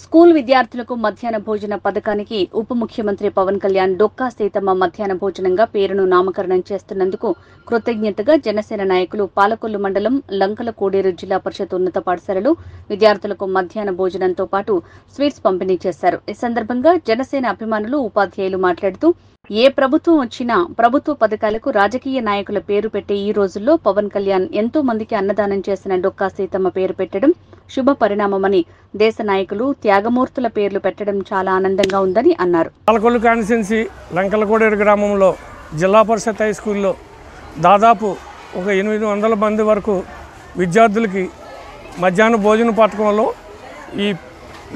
School విద్యార్థులకు మధ్యాహ్న భోజన పథకానికి ఉప ముఖ్యమంత్రి పవన్ కళ్యాణ్ డొక్కా సీతమ్మ మధ్యాహ్న భోజనంగా పేరును నామకరణం చేస్తున్నందుకు కృతజ్ఞతగా జనసేన నాయకులు పాలకొల్లు మండలం లంకల కోడేరు జిల్లా పరిషత్ ఉన్నత పాఠశాలలో విద్యార్థులకు మధ్యాహ్న భోజనంతో పాటు స్వీట్స్ పంపిణీ చేశారు. ఈ సందర్భంగా జనసేన అభిమానులు, ఉపాధ్యాయులు మాట్లాడుతూ ఏ ప్రభుత్వం వచ్చినా ప్రభుత్వ పథకాలకు రాజకీయ నాయకుల పేరు పెట్టే ఈ రోజుల్లో పవన్ కళ్యాణ్ ఎంతో మందికి అన్నదానం చేసిన డొక్కా సీతమ్మ పేరు పెట్టడం శుభ పరిణామమని, దేశ నాయకులు త్యాగమూర్తుల పేర్లు పెట్టడం చాలా ఆనందంగా ఉందని అన్నారు. పాలకొల్లు కాన్స్టిట్యున్సీ లంకలకోడేరు గ్రామంలో జిల్లా పరిషత్ హై స్కూల్లో దాదాపు ఒక 800 మంది వరకు విద్యార్థులకి మధ్యాహ్న భోజన పథకంలో ఈ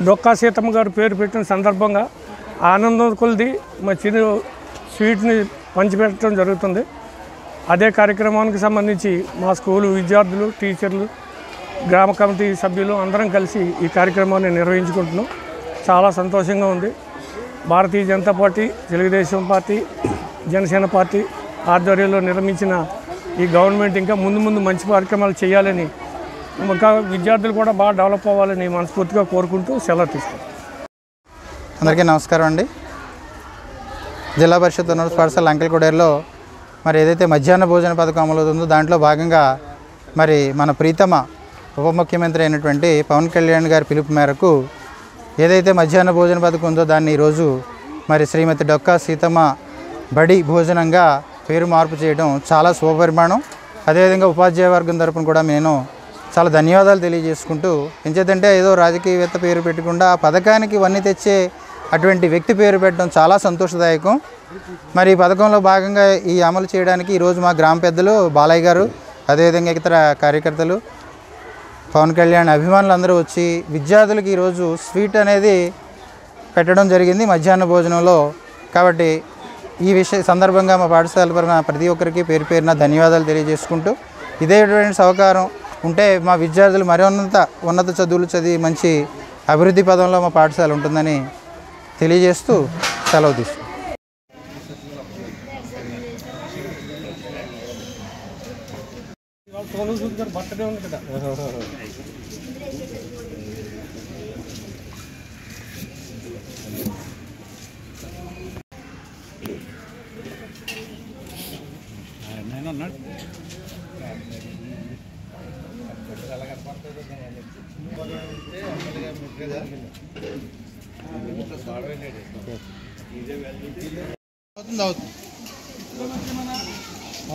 డొక్కా సీతమ్మ గారు పేరు పెట్టిన సందర్భంగా ఆనందం కొలిది మా చిన్న స్వీట్ని పంచిపెట్టడం జరుగుతుంది. అదే కార్యక్రమానికి సంబంధించి మా స్కూలు విద్యార్థులు, టీచర్లు, గ్రామ కమిటీ సభ్యులు అందరం కలిసి ఈ కార్యక్రమాన్ని నిర్వహించుకుంటున్నాం. చాలా సంతోషంగా ఉంది. Bharatiya Janata party, Telugu Desam party, Janasena party ఆధ్వర్యంలో నిర్మించిన ఈ గవర్నమెంట్ ఇంకా ముందు మంచి కార్యక్రమాలు చేయాలని, ఇంకా విద్యార్థులు కూడా బాగా డెవలప్ అవ్వాలని మనస్ఫూర్తిగా కోరుకుంటూ సెలవు తీసుకుంటాం. అందరికీ నమస్కారం అండి. జిల్లా పరిషత్ ఉన్నత పాఠశాల లంకలకోడేరులో మరి ఏదైతే మధ్యాహ్న భోజన పథకం అమలవుతుందో దాంట్లో భాగంగా మరి మన ప్రీతమ ఉప ముఖ్యమంత్రి అయినటువంటి పవన్ కళ్యాణ్ గారి పిలుపు మేరకు ఏదైతే మధ్యాహ్న భోజన పథకం ఉందో దాన్ని ఈరోజు మరి శ్రీమతి డొక్కా సీతమ్మ బడి భోజనంగా పేరు మార్పు చేయడం చాలా శుభపరిమాణం. అదేవిధంగా ఉపాధ్యాయ వర్గం తరపున కూడా నేను చాలా ధన్యవాదాలు తెలియజేసుకుంటూ, ఎంచేతంటే ఏదో రాజకీయవేత్త పేరు పెట్టకుండా ఆ పథకానికి వన్నీ తెచ్చే అటువంటి వ్యక్తి పేరు పెట్టడం చాలా సంతోషదాయకం. మరి ఈ పథకంలో భాగంగా ఈ అమలు చేయడానికి ఈరోజు మా గ్రామ పెద్దలు బాలయ్య గారు, అదేవిధంగా ఇతర కార్యకర్తలు, పవన్ కళ్యాణ్ అభిమానులు అందరూ వచ్చి విద్యార్థులకి ఈరోజు స్వీట్ అనేది పెట్టడం జరిగింది మధ్యాహ్న భోజనంలో. కాబట్టి ఈ సందర్భంగా మా పాఠశాల పరంగా ప్రతి ఒక్కరికి పేరు పేరున ధన్యవాదాలు తెలియజేసుకుంటూ, ఇదేటువంటి సహకారం ఉంటే మా విద్యార్థులు ఉన్నత చదువులు చదివి మంచి అభివృద్ధి పదంలో మా పాఠశాల ఉంటుందని తెలియజేస్తూ సెలవు తీసుకుంటాం. బర్త్డే ఉంది కదా.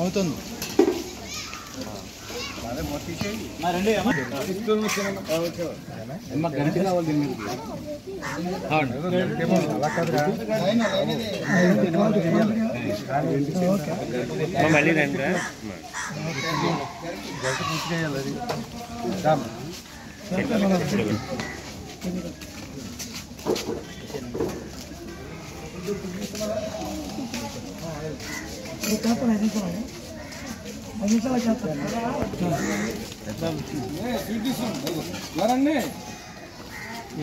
అవుతుంది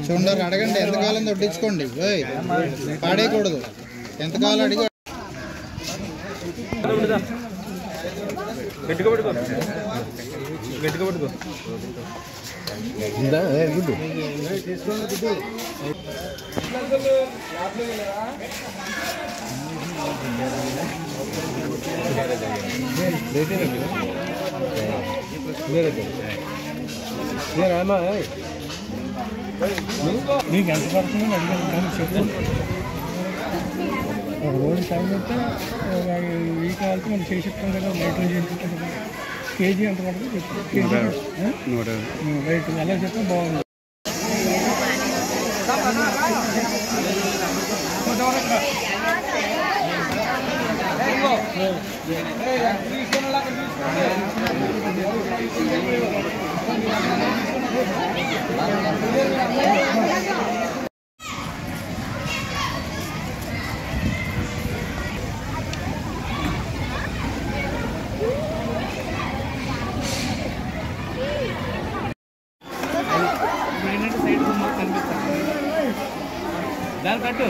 చూడండి, అడగండి ఎంతకాలం దొడ్డించుకోండి, పాడేయకూడదు. ఎంతకాలం అడిగి గట్టిగా పట్టుకో. నీకు ఎంత పడుతుందని అడిగాను, చెప్పండి. ఒక రోజు టైం అయితే ఈ కావాలంటే మనం చేసి చెప్తాం కదా. నైట్ రోజు చేసుకుంటాం కదా. కేజీ ఎంత పడుతుంది కేజీ రైట్ అలా చెప్తే బాగుంది. దాని కట్టు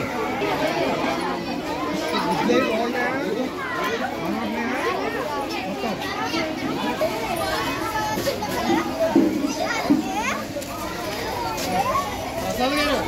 ప్రసాద్ గారు